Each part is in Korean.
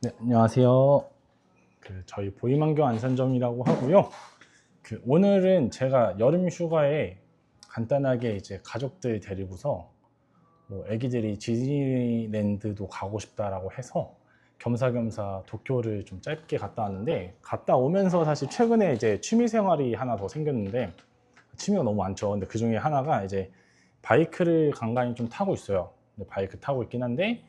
네, 안녕하세요. 저희 보임안경 안산점이라고 하고요. 오늘은 제가 여름 휴가에 간단하게 이제 가족들 데리고서 뭐 애기들이 디즈니랜드도 가고 싶다라고 해서 겸사겸사 도쿄를 좀 짧게 갔다 왔는데, 갔다 오면서 사실 최근에 이제 취미 생활이 하나 더 생겼는데, 취미가 너무 많죠. 근데 그 중에 하나가 이제 바이크를 간간히 좀 타고 있어요. 근데 바이크 타고 있긴 한데,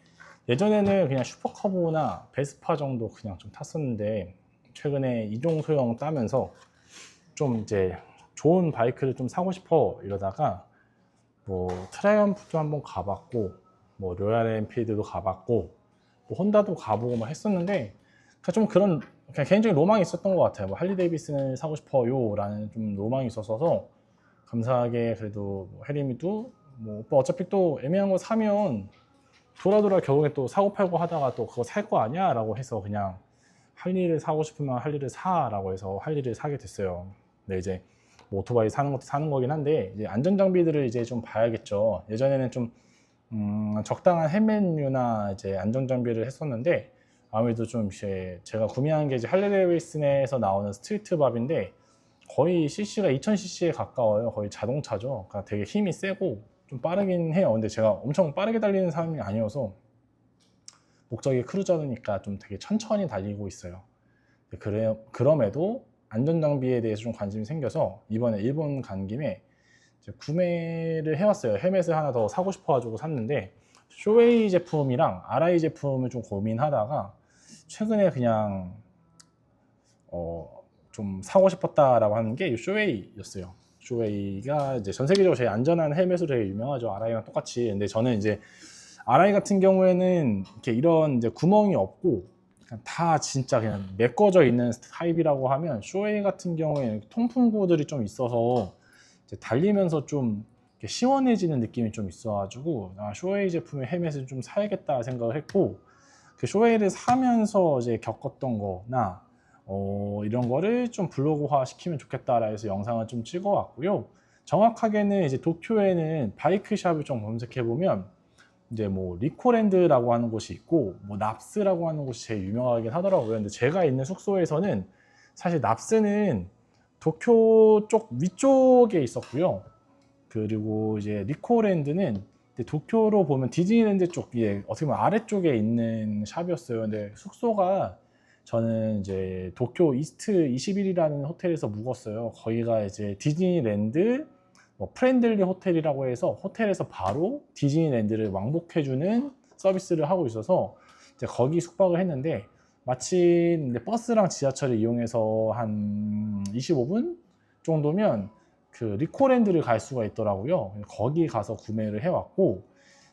예전에는 그냥 슈퍼커브나 베스파 정도 그냥 좀 탔었는데, 최근에 이종 소형 따면서 좀 이제 좋은 바이크를 좀 사고 싶어 이러다가 뭐 트라이언프도 한번 가봤고, 뭐 로얄 엔필드도 가봤고, 뭐 혼다도 가보고 막 했었는데, 그냥 좀 그런 그냥 개인적인 로망이 있었던 것 같아요. 뭐 할리 데이비슨을 사고 싶어요라는 좀 로망이 있어서, 감사하게 그래도 뭐 해리미도 뭐 오빠 어차피 또 애매한 거 사면 돌아 결국에 또 사고 팔고 하다가 또 그거 살 거 아니야? 라고 해서 그냥 할리를 사고 싶으면 할리를 사라고 해서 할리를 사게 됐어요. 근데 이제 뭐 오토바이 사는 것도 사는 거긴 한데, 이제 안전 장비들을 이제 좀 봐야겠죠. 예전에는 좀 적당한 헬멧류나 이제 안전 장비를 했었는데, 아무래도 좀 이제 제가 구매한 게 이제 할리 데이비슨에서 나오는 스트리트 밥인데, 거의 CC가 2000cc에 가까워요. 거의 자동차죠. 그러니까 되게 힘이 세고 좀 빠르긴 해요. 근데 제가 엄청 빠르게 달리는 사람이 아니어서, 목적이 크루저니까 좀 되게 천천히 달리고 있어요. 그럼에도 안전장비에 대해서 좀 관심이 생겨서 이번에 일본 간 김에 구매를 해왔어요. 헬멧을 하나 더 사고 싶어가지고 샀는데, 쇼웨이 제품이랑 아라이 제품을 좀 고민하다가 최근에 그냥 좀 사고 싶었다라고 하는 게 쇼웨이였어요. 쇼웨이가 이제 전 세계적으로 제일 안전한 헬멧으로 되게 유명하죠. 아라이랑 똑같이. 근데 저는 이제 아라이 같은 경우에는 이렇게 이런 이제 구멍이 없고 그냥 다 진짜 그냥 메꿔져 있는 타입이라고 하면, 쇼웨이 같은 경우에는 통풍구들이 좀 있어서 이제 달리면서 좀 이렇게 시원해지는 느낌이 좀 있어가지고, 쇼웨이 제품의 헬멧을 좀 사야겠다 생각을 했고, 그 쇼웨이를 사면서 이제 겪었던 거나 이런 거를 좀 블로그화 시키면 좋겠다라 해서 영상을 좀 찍어 왔고요. 정확하게는 이제 도쿄에는 바이크샵을 좀 검색해 보면 이제 뭐 리코랜드라고 하는 곳이 있고, 뭐 납스라고 하는 곳이 제일 유명하긴 하더라고요. 근데 제가 있는 숙소에서는 사실 납스는 도쿄 쪽 위쪽에 있었고요. 그리고 이제 리코랜드는 도쿄로 보면 디즈니랜드 쪽, 예, 어떻게 보면 아래쪽에 있는 샵이었어요. 근데 숙소가, 저는 이제 도쿄 이스트 21이라는 호텔에서 묵었어요. 거기가 이제 디즈니랜드 뭐 프렌들리 호텔이라고 해서 호텔에서 바로 디즈니랜드를 왕복해주는 서비스를 하고 있어서 이제 거기 숙박을 했는데, 마침 버스랑 지하철을 이용해서 한 25분 정도면 그 리코랜드를 갈 수가 있더라고요. 거기 가서 구매를 해왔고,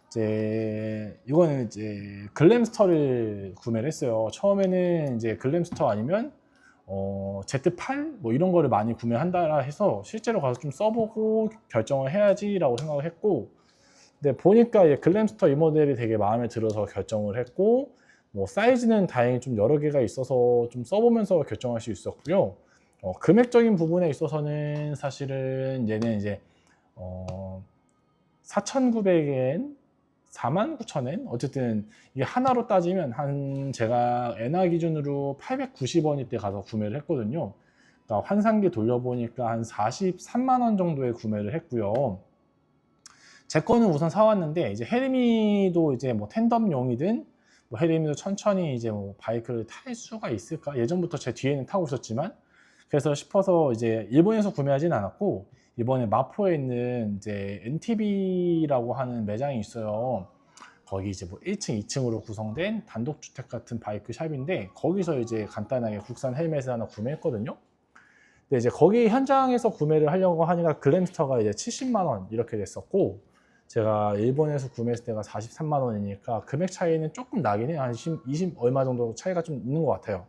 이제 이거는 이제 글램스터를 구매를 했어요. 처음에는 이제 글램스터 아니면 Z8 뭐 이런 거를 많이 구매한다 해서 실제로 가서 좀 써보고 결정을 해야지라고 생각을 했고, 근데 보니까 글램스터 이 모델이 되게 마음에 들어서 결정을 했고, 뭐 사이즈는 다행히 좀 여러 개가 있어서 좀 써보면서 결정할 수 있었고요. 금액적인 부분에 있어서는 사실은 얘는 이제 어, 4,900엔, 49,000엔? 어쨌든 이게 하나로 따지면 한, 제가 엔화 기준으로 890원일 때 가서 구매를 했거든요. 그러니까 환산기 돌려보니까 한 43만 원 정도에 구매를 했고요. 제 거는 우선 사왔는데, 이제 혜림이도 이제 뭐 텐덤용이든 뭐 혜림이도 천천히 이제 뭐 바이크를 탈 수가 있을까? 예전부터 제 뒤에는 타고 있었지만, 그래서 싶어서 이제 일본에서 구매하진 않았고, 이번에 마포에 있는 이제 NTB라고 하는 매장이 있어요. 거기 이제 뭐 1층, 2층으로 구성된 단독주택 같은 바이크 샵인데, 거기서 이제 간단하게 국산 헬멧을 하나 구매했거든요. 근데 이제 거기 현장에서 구매를 하려고 하니까 글램스터가 이제 70만 원 이렇게 됐었고, 제가 일본에서 구매했을 때가 43만 원이니까 금액 차이는 조금 나긴 해요. 한 20 얼마 정도 차이가 좀 있는 것 같아요.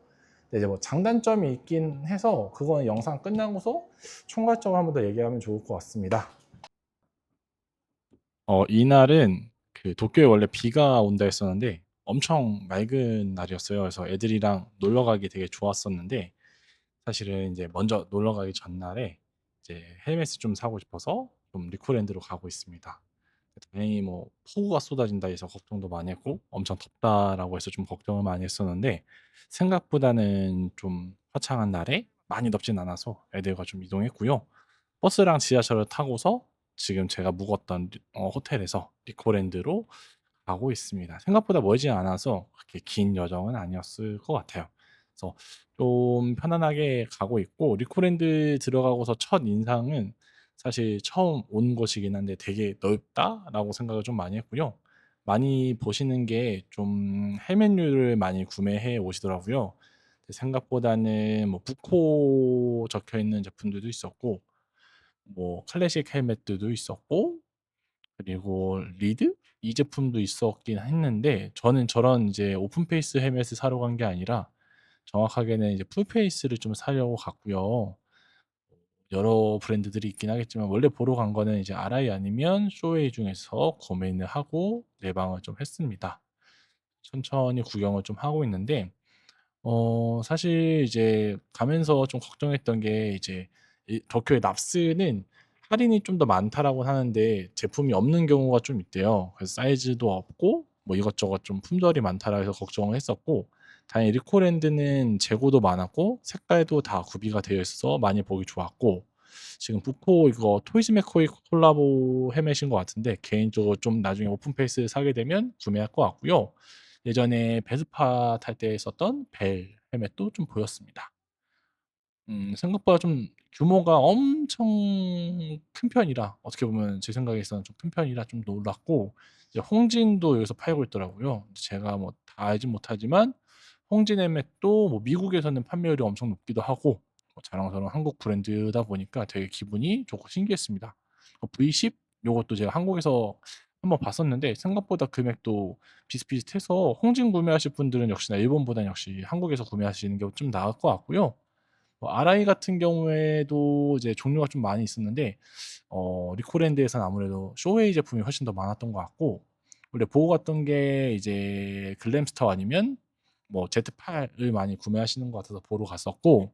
근데 이제 뭐 장단점이 있긴 해서 그거는 영상 끝나고서 총괄적으로 한번 더 얘기하면 좋을 것 같습니다. 이날은 도쿄에 원래 비가 온다 했었는데 엄청 맑은 날이었어요. 그래서 애들이랑 놀러 가기 되게 좋았었는데, 사실은 이제 먼저 놀러 가기 전날에 이제 헬멧을 좀 사고 싶어서 좀 리코랜드로 가고 있습니다. 다행히 뭐 폭우가 쏟아진다 해서 걱정도 많이 했고 엄청 덥다라고 해서 좀 걱정을 많이 했었는데 생각보다는 좀 화창한 날에 많이 덥진 않아서 애들과 좀 이동했고요. 버스랑 지하철을 타고서 지금 제가 묵었던 호텔에서 리코랜드로 가고 있습니다. 생각보다 멀지 않아서 그렇게 긴 여정은 아니었을 것 같아요. 그래서 좀 편안하게 가고 있고 리코랜드 들어가고서 첫 인상은 사실 처음 온 곳이긴 한데 되게 넓다라고 생각을 좀 많이 했고요. 많이 보시는 게 좀 헬멧류를 많이 구매해 오시더라고요. 생각보다는 뭐 부코 적혀 있는 제품들도 있었고 뭐 클래식 헬멧들도 있었고 그리고 리드 이 제품도 있었긴 했는데 저는 저런 이제 오픈 페이스 헬멧을 사러 간 게 아니라 정확하게는 이제 풀 페이스를 좀 사려고 갔고요. 여러 브랜드들이 있긴 하겠지만 원래 보러 간 거는 이제 RI 아니면 쇼웨이 중에서 고민을 하고 예방을 좀 했습니다. 천천히 구경을 좀 하고 있는데 사실 이제 가면서 좀 걱정했던 게 이제 이 도쿄의 납스는 할인이 좀 더 많다라고 하는데 제품이 없는 경우가 좀 있대요. 그래서 사이즈도 없고 뭐 이것저것 좀 품절이 많다라 해서 걱정을 했었고 다행히 리코랜드는 재고도 많았고 색깔도 다 구비가 되어 있어서 많이 보기 좋았고 지금 부코 이거 토이즈 맥코이 콜라보 헬멧인 것 같은데 개인적으로 좀 나중에 오픈페이스 사게 되면 구매할 것 같고요. 예전에 베스파 탈 때 썼던 벨 헬멧도 좀 보였습니다. 생각보다 좀 규모가 엄청 큰 편이라 어떻게 보면 제 생각에서는 좀 큰 편이라 좀 놀랐고 이제 홍진도 여기서 팔고 있더라고요. 제가 뭐 다 알진 못하지만 홍진 헬멧도 뭐 미국에서는 판매율이 엄청 높기도 하고 뭐 자랑스러운 한국 브랜드다 보니까 되게 기분이 좋고 신기했습니다. V10 요것도 제가 한국에서 한번 봤었는데 생각보다 금액도 비슷비슷해서 홍진 구매하실 분들은 역시나 일본보다는 역시 한국에서 구매하시는 게 좀 나을 것 같고요. 뭐 RI 같은 경우에도 이제 종류가 좀 많이 있었는데 리코랜드에서는 아무래도 쇼웨이 제품이 훨씬 더 많았던 것 같고 원래 보고 갔던 게 이제 글램스터 아니면 뭐 Z8을 많이 구매하시는 것 같아서 보러 갔었고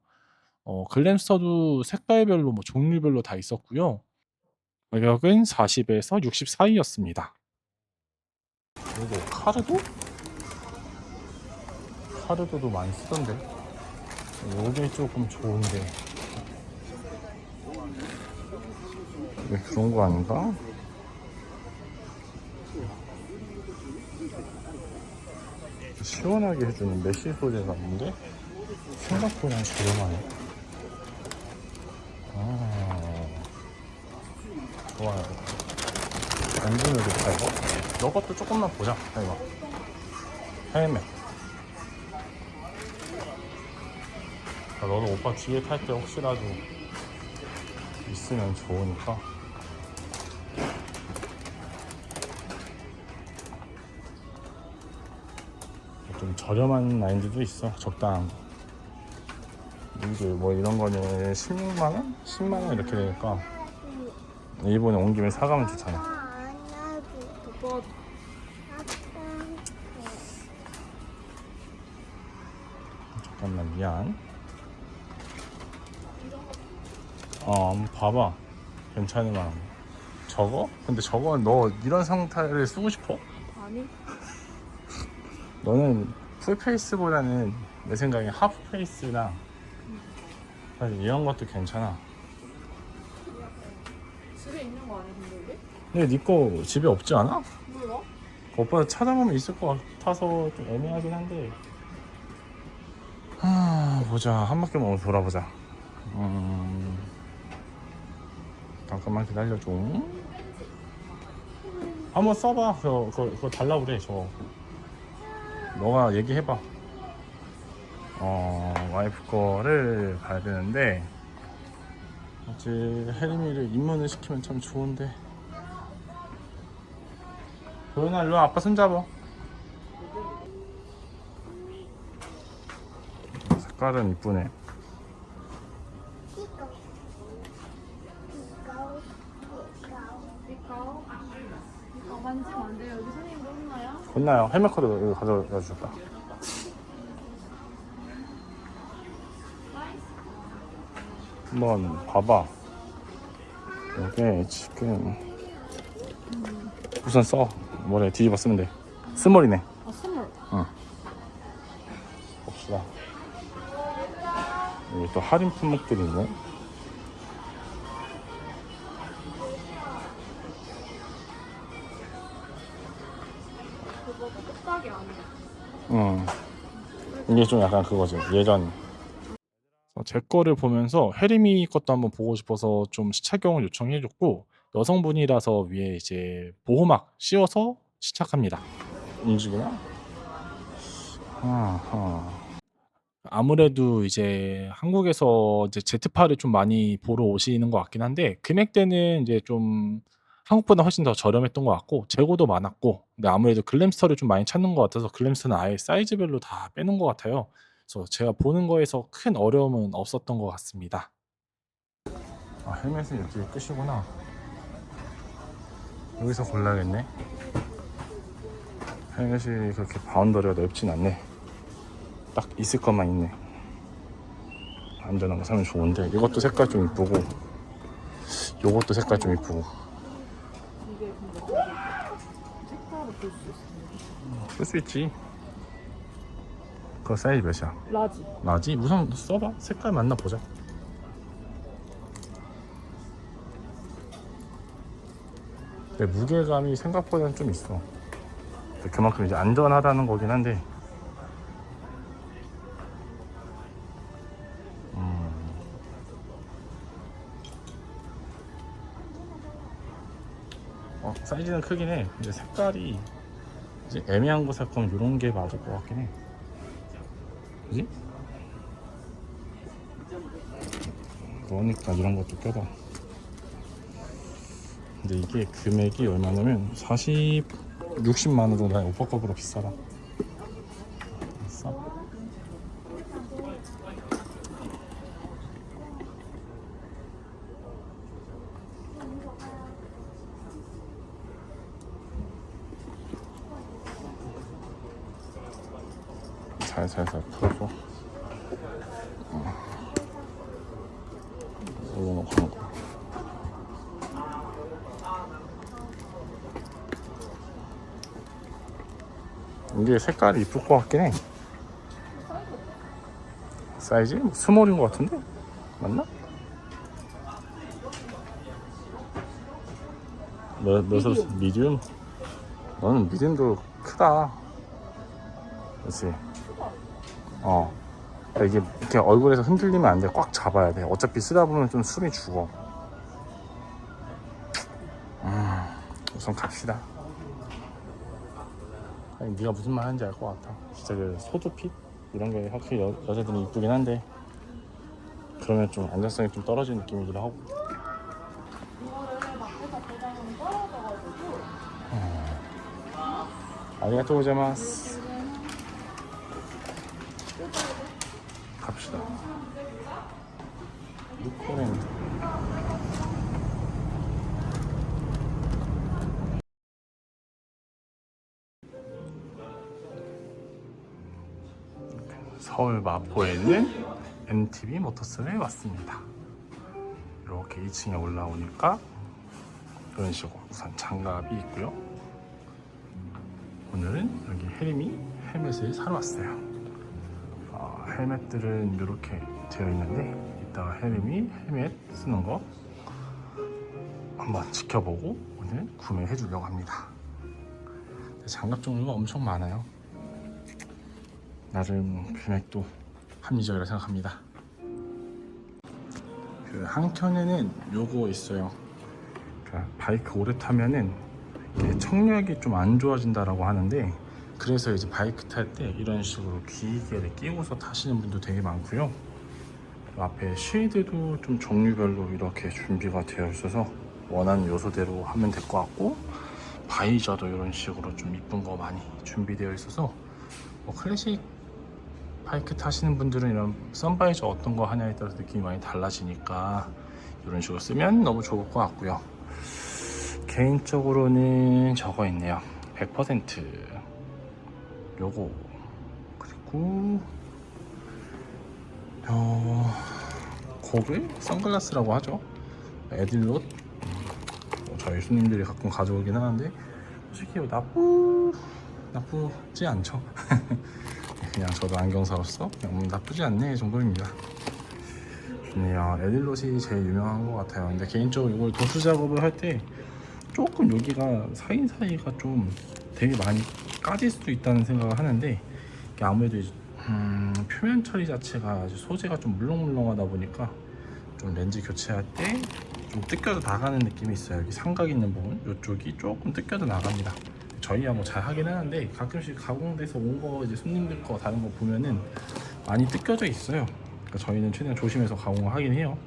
글램스터도 색깔별로 뭐 종류별로 다 있었고요. 가격은 40에서 60 사이였습니다. 그리고 카르도도 많이 쓰던데 이게 조금 좋은데 왜 그런 거 아닌가? 시원하게 해주는 메쉬 소재가 있는데 생각보다 저렴하네. 아, 좋아요. 엔진을 좋다 이거. 이것도 조금만 보자. 이거 헬멧. 너도 오빠 뒤에 탈 때 혹시라도 있으면 좋으니까. 좀 저렴한 라인들도 있어. 적당한 거. 이게 뭐 이런 거는 16만원? 10만원 이렇게 되니까 일본에 온 김에 사가면 좋잖아. 잠깐만 미안. 한번 봐봐. 괜찮으면. 저거? 근데 저건 너 이런 상태를 쓰고 싶어? 아니. 너는 풀페이스보다는 내 생각에 하프페이스나 사실 이런 것도 괜찮아. 집에 있는 거 아니야, 근데 이게? 근데 네 거 집에 없지 않아? 몰라? 오빠 찾아보면 있을 것 같아서 좀 애매하긴 한데 보자. 한 바퀴만 돌아보자. 잠깐만 기다려줘. 한번 써봐. 그거 달라고 그래. 저거 너가 얘기해봐. 와이프 거를 가야 되는데 아직 혜림이를 입문을 시키면 참 좋은데. 도현아 일로 와. 아빠 손잡아. 색깔은 이쁘네. 이거 만지면 안 돼요. 여기 선생님도 혼나요? 혼나요. 헬멧 코드 여기 가져다 주셨다. 한번 봐봐. 이게 지금 우선 써. 뭐래 뒤집어 쓰면 돼. 스몰이네. 아, 스몰. 응. 봅시다. 여기 또 할인 품목들이 있네. 그거 뚝딱이 아니야. 응. 이게 좀 약간 그거지. 예전. 제 거를 보면서 혜림이 것도 한번 보고 싶어서 좀 시착용을 요청해줬고, 여성분이라서 위에 이제 보호막 씌워서 시착합니다. 움직이나? 아무래도 이제 한국에서 이제 제트파를 좀 많이 보러 오시는 것 같긴 한데, 금액대는 이제 좀 한국보다 훨씬 더 저렴했던 것 같고, 재고도 많았고, 근데 아무래도 글램스터를 좀 많이 찾는 것 같아서 글램스터는 아예 사이즈별로 다 빼놓은 것 같아요. 그래서 제가 보는 거에서 큰 어려움은 없었던 것 같습니다. 아, 헬멧은 이렇게 끝이구나. 여기서 골라야겠네. 헬멧이 그렇게 바운더리가 넓진 않네. 딱 있을 것만 있네. 안전한 거 사면 좋은데, 이것도 색깔 좀 이쁘고, 요것도 색깔 좀 이쁘고. 이게 근데 색깔을 볼 수 있어. 쓸 수 있지. 그거 사이즈 몇이야? 라지. 라지? 우선 써봐. 색깔 맞나 보자. 근데 무게감이 생각보다는 좀 있어. 그만큼 이제 안전하다는 거긴 한데, 사이즈는 크긴 해. 근데 색깔이 이제 애매한 거 살 거면 이런 게 맞을 것 같긴 해. 그지? 그러니까 이런 것도 껴봐. 근데 이게 금액이 얼마냐면 60만 원 정도. 오빠 거보다 비싸다. 비싸. 살살살 풀어줘. 올려놓고 하는 거. 이게 색깔이 이쁠 것 같긴 해. 사이즈? 뭐 스몰인 것 같은데? 맞나? 몇을 미디움? 너는 미디움도 크다. 그렇지? 그러니까 이게 이렇게 얼굴에서 흔들리면 안 돼. 꽉 잡아야 돼. 어차피 쓰다 보면 좀 숨이 죽어. 우선 갑시다. 아니, 네가 무슨 말 하는지 알 것 같아. 진짜 그 소두핏? 이런 게 확실히 여자들은 이쁘긴 한데, 그러면 좀 안전성이 좀 떨어지는 느낌이기도 하고. 이거를 밖에서 보다는 떨어져가지고. 아리가토 고자이마스. 갑시다. 루코랜드. 서울 마포에 있는 MTB 모터스에 왔습니다. 이렇게 2층에 올라오니까 이런 식으로 우선 장갑이 있고요. 오늘은 여기 혜림이 헬멧을 사러 왔어요. 헬멧들은 이렇게 되어 있는데, 이따가 혜림이 헬멧 쓰는 거 한번 지켜보고 오늘 구매해 주려고 합니다. 장갑 종류가 엄청 많아요. 나름 금액도 합리적이라고 생각합니다. 그 한켠에는 요거 있어요. 그러니까 바이크 오래 타면은 청력이 좀 안 좋아진다라고 하는데, 그래서 이제 바이크 탈 때 이런 식으로 귀이개를 끼고서 타시는 분도 되게 많고요. 앞에 쉐이드도 좀 종류별로 이렇게 준비가 되어 있어서 원하는 요소대로 하면 될 것 같고, 바이저도 이런 식으로 좀 이쁜 거 많이 준비되어 있어서 클래식 바이크 타시는 분들은 이런 선바이저 어떤 거 하냐에 따라서 느낌이 많이 달라지니까 이런 식으로 쓰면 너무 좋을 것 같고요. 개인적으로는 저거 있네요. 100% 요거, 그리고 고글? 선글라스라고 하죠. 에딜롯. 저희 손님들이 가끔 가져오긴 하는데 솔직히 나쁘지 않죠. 그냥 저도 안경사로서 그냥 나쁘지 않네 정도입니다. 좋네요. 에딜롯이 제일 유명한 것 같아요. 근데 개인적으로 이걸 도수 작업을 할 때 조금 여기가 사이사이가 좀 되게 많이 까질 수도 있다는 생각을 하는데, 이게 아무래도 표면 처리 자체가 소재가 좀 물렁물렁하다 보니까 좀 렌즈 교체할 때 좀 뜯겨져 나가는 느낌이 있어요. 여기 삼각 있는 부분 이쪽이 조금 뜯겨져 나갑니다. 저희야 뭐 잘 하긴 하는데 가끔씩 가공돼서 온 거 이제 손님들 거 다른 거 보면은 많이 뜯겨져 있어요. 그러니까 저희는 최대한 조심해서 가공을 하긴 해요.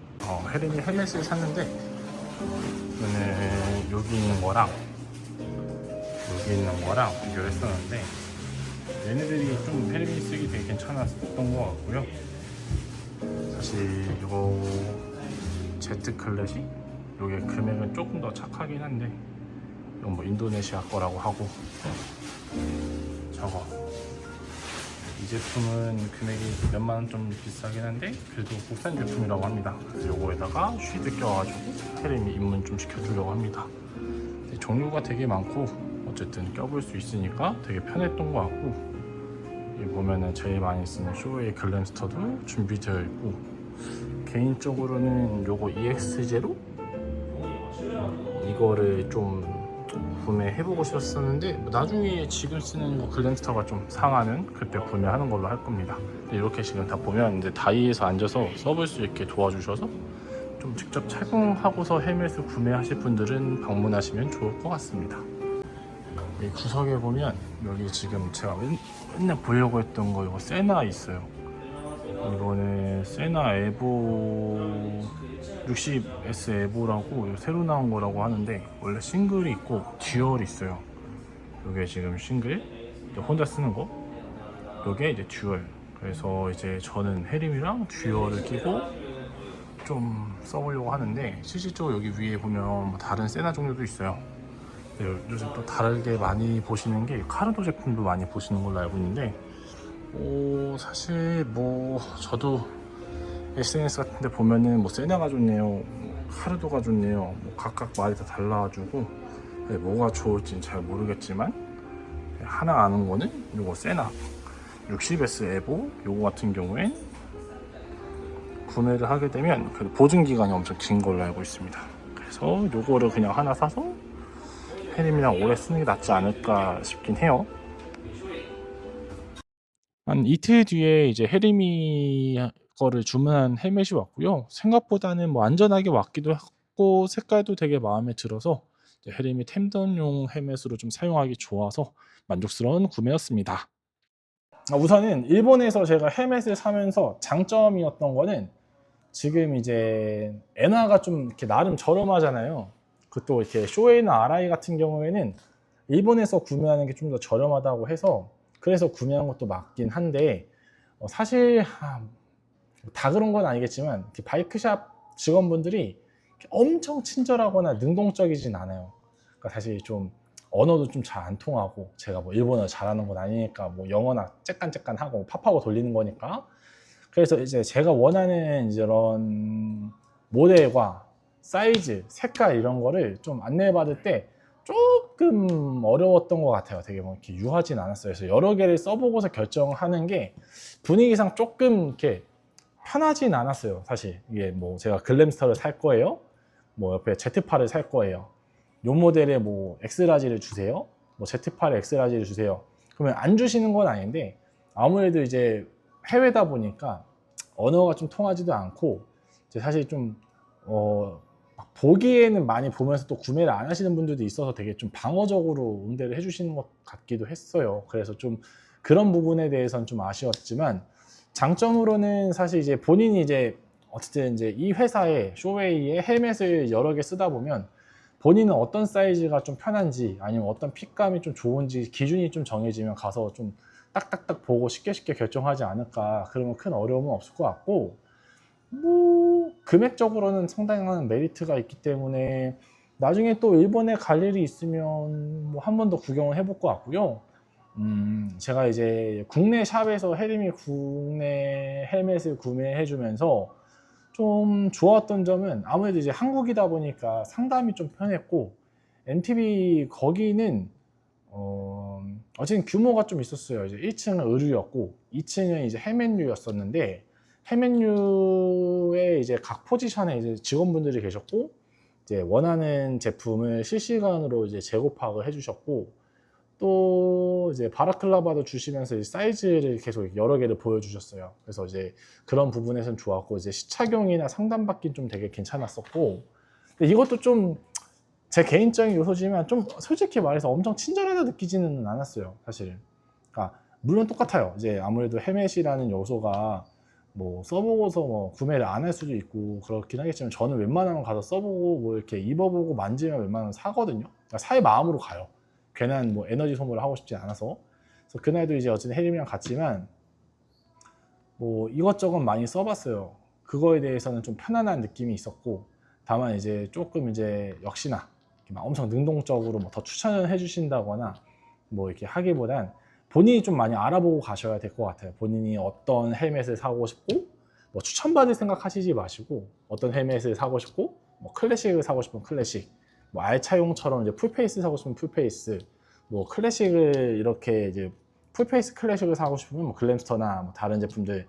헤르미 헬멧을 샀는데 저는 여기 있는 거랑 비교를 했었는데 얘네들이 좀 헤르미 쓰기 되게 괜찮았던 것 같고요. 사실 이거 Z 클래식 요게 금액은 조금 더 착하긴 한데 이건 뭐 인도네시아 거라고 하고, 저거 이 제품은 금액이 몇만 원 좀 비싸긴 한데 그래도 국산 제품이라고 합니다. 그래서 요거에다가 쉬드 껴가지고 헤르미 입문 좀 시켜주려고 합니다. 종류가 되게 많고 어쨌든 껴볼 수 있으니까 되게 편했던 것 같고, 여기 보면은 제일 많이 쓰는 쇼웨이 글램스터도 준비되어 있고, 개인적으로는 요거 EX0 이거를 좀 구매해보고 싶었었는데 나중에 지금 쓰는 거 글램스터가 좀 상하면 그때 구매하는 걸로 할 겁니다. 이렇게 지금 다 보면 이제 다이에서 앉아서 써볼 수 있게 도와주셔서 좀 직접 착용하고서 헬멧을 구매하실 분들은 방문하시면 좋을 것 같습니다. 이 구석에 보면 여기 지금 제가 맨날 보려고 했던 거 이거 세나 있어요. 이거는 세나 에보 60S 에보라고 새로 나온 거라고 하는데, 원래 싱글이 있고 듀얼이 있어요. 이게 지금 싱글, 혼자 쓰는 거, 이게 이제 듀얼. 그래서 이제 저는 헤림이랑 듀얼을 끼고 좀 써보려고 하는데, 실질적으로 여기 위에 보면 뭐 다른 세나 종류도 있어요. 요즘 또 다르게 많이 보시는 게 카르도 제품도 많이 보시는 걸로 알고 있는데, 사실 뭐 저도 SNS 같은데 보면은 뭐 세나가 좋네요, 뭐 카르도가 좋네요, 뭐 각각 말이 다 달라가지고 뭐가 좋을지는 잘 모르겠지만 하나 아는 거는 요거 세나 60S 에보 요거 같은 경우엔 구매를 하게 되면 그 보증 기간이 엄청 긴 걸로 알고 있습니다. 그래서 요거를 그냥 하나 사서 헤림이랑 오래 쓰는 게 낫지 않을까 싶긴 해요. 한 이틀 뒤에 이제 헤르미 거를 주문한 헬멧이 왔고요. 생각보다는 뭐 안전하게 왔기도 하고 색깔도 되게 마음에 들어서 헤르미 템던용 헬멧으로 좀 사용하기 좋아서 만족스러운 구매였습니다. 우선은 일본에서 제가 헬멧을 사면서 장점이었던 거는, 지금 이제 엔화가 좀 이렇게 나름 저렴하잖아요. 그 또 이렇게 쇼웨이나 아라이 같은 경우에는 일본에서 구매하는 게 좀 더 저렴하다고 해서 그래서 구매한 것도 맞긴 한데, 사실 다 그런 건 아니겠지만 바이크샵 직원분들이 엄청 친절하거나 능동적이진 않아요. 그러니까 사실 좀 언어도 좀 잘 안 통하고, 제가 뭐 일본어 잘하는 건 아니니까 뭐 영어나 째깐째깐하고 팝하고 돌리는 거니까, 그래서 이제 제가 원하는 이런 모델과 사이즈, 색깔 이런 거를 좀 안내받을 때 조금 어려웠던 것 같아요. 되게 뭐 이렇게 유하진 않았어요. 그래서 여러 개를 써보고서 결정하는 게 분위기상 조금 이렇게 편하진 않았어요. 사실 이게 뭐 제가 글램스터를 살 거예요, 뭐 옆에 Z8을 살 거예요, 요 모델에 뭐 X라지를 주세요, 뭐 Z8에 X라지를 주세요, 그러면 안 주시는 건 아닌데 아무래도 이제 해외다 보니까 언어가 좀 통하지도 않고, 이제 사실 좀 막 보기에는 많이 보면서 또 구매를 안 하시는 분들도 있어서 되게 좀 방어적으로 응대를 해주시는 것 같기도 했어요. 그래서 좀 그런 부분에 대해서는 좀 아쉬웠지만, 장점으로는 사실 이제 본인이 이제 어쨌든 이제 이 회사의 쇼웨이의 헬멧을 여러 개 쓰다 보면 본인은 어떤 사이즈가 좀 편한지 아니면 어떤 핏감이 좀 좋은지 기준이 좀 정해지면 가서 좀 딱딱딱 보고 쉽게 결정하지 않을까. 그러면 큰 어려움은 없을 것 같고, 뭐 금액적으로는 상당한 메리트가 있기 때문에 나중에 또 일본에 갈 일이 있으면 뭐 한 번 더 구경을 해볼 것 같고요. 제가 이제 국내 샵에서 헤르미 국내 헬멧을 구매해 주면서 좀 좋았던 점은, 아무래도 이제 한국이다 보니까 상담이 좀 편했고, MTB 거기는 어쨌든 규모가 좀 있었어요. 이제 1층은 의류였고 2층은 이제 헬멧류였었는데 헬멧류의 이제 각 포지션에 이제 직원분들이 계셨고 이제 원하는 제품을 실시간으로 이제 재고 파악을 해주셨고 또 이제 바라클라바도 주시면서 이제 사이즈를 계속 여러 개를 보여주셨어요. 그래서 이제 그런 부분에서는 좋았고 이제 시착용이나 상담받기는 좀 되게 괜찮았었고 근데 이것도 좀 제 개인적인 요소지만 좀 솔직히 말해서 엄청 친절하다 느끼지는 않았어요, 사실. 그러니까 물론 똑같아요. 이제 아무래도 헬멧이라는 요소가 뭐 써보고서 뭐 구매를 안 할 수도 있고 그렇긴 하겠지만 저는 웬만하면 가서 써보고 뭐 이렇게 입어보고 만지면 웬만하면 사거든요. 그러니까 살 마음으로 가요. 괜한 뭐 에너지 소모를 하고 싶지 않아서. 그래서 그날도 이제 어쨌든 혜림이랑 갔지만 뭐 이것저것 많이 써봤어요. 그거에 대해서는 좀 편안한 느낌이 있었고 다만 이제 조금 이제 역시나 막 엄청 능동적으로 뭐 더 추천을 해주신다거나 뭐 이렇게 하기보단 본인이 좀 많이 알아보고 가셔야 될 것 같아요. 본인이 어떤 헬멧을 사고 싶고 뭐 추천받을 생각 하시지 마시고 어떤 헬멧을 사고 싶고 뭐 클래식을 사고 싶으면 클래식 뭐 알차용처럼 이제 풀페이스 사고 싶으면 풀페이스 뭐 클래식을 이렇게 이제 풀페이스 클래식을 사고 싶으면 뭐 글램스터나 뭐 다른 제품들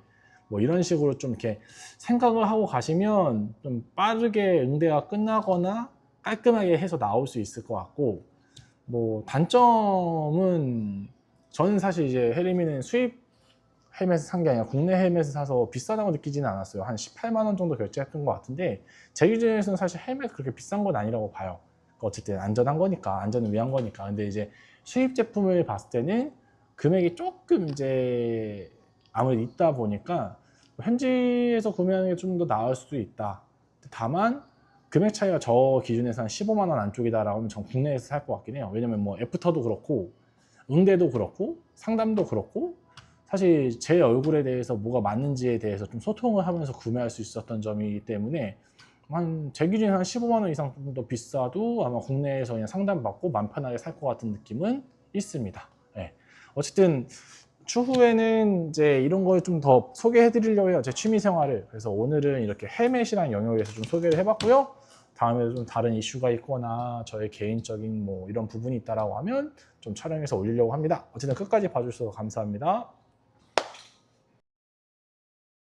뭐 이런 식으로 좀 이렇게 생각을 하고 가시면 좀 빠르게 응대가 끝나거나 깔끔하게 해서 나올 수 있을 것 같고 뭐 단점은 저는 사실 이제 혜림이는 수입 헬멧을 산 게 아니라 국내 헬멧을 사서 비싸다고 느끼지는 않았어요. 한 18만 원 정도 결제했던 것 같은데 제 기준에서는 사실 헬멧 그렇게 비싼 건 아니라고 봐요. 어쨌든 안전한 거니까 안전을 위한 거니까. 근데 이제 수입 제품을 봤을 때는 금액이 조금 이제 아무래도 있다 보니까 현지에서 구매하는 게 좀 더 나을 수도 있다. 다만 금액 차이가 저 기준에서 한 15만 원 안쪽이다라고 하면 전 국내에서 살 것 같긴 해요. 왜냐면 뭐 애프터도 그렇고 응대도 그렇고 상담도 그렇고 사실 제 얼굴에 대해서 뭐가 맞는지에 대해서 좀 소통을 하면서 구매할 수 있었던 점이기 때문에 한 제 기준에 한 15만 원 이상 좀 더 비싸도 아마 국내에서 그냥 상담받고 마음 편하게 살 것 같은 느낌은 있습니다. 네. 어쨌든 추후에는 이제 이런 걸 좀 더 소개해 드리려고 해요. 제 취미 생활을. 그래서 오늘은 이렇게 헬멧이라는 영역에서 좀 소개를 해봤고요. 다음에도 좀 다른 이슈가 있거나 저의 개인적인 뭐 이런 부분이 있다라고 하면 좀 촬영해서 올리려고 합니다. 어쨌든 끝까지 봐주셔서 감사합니다.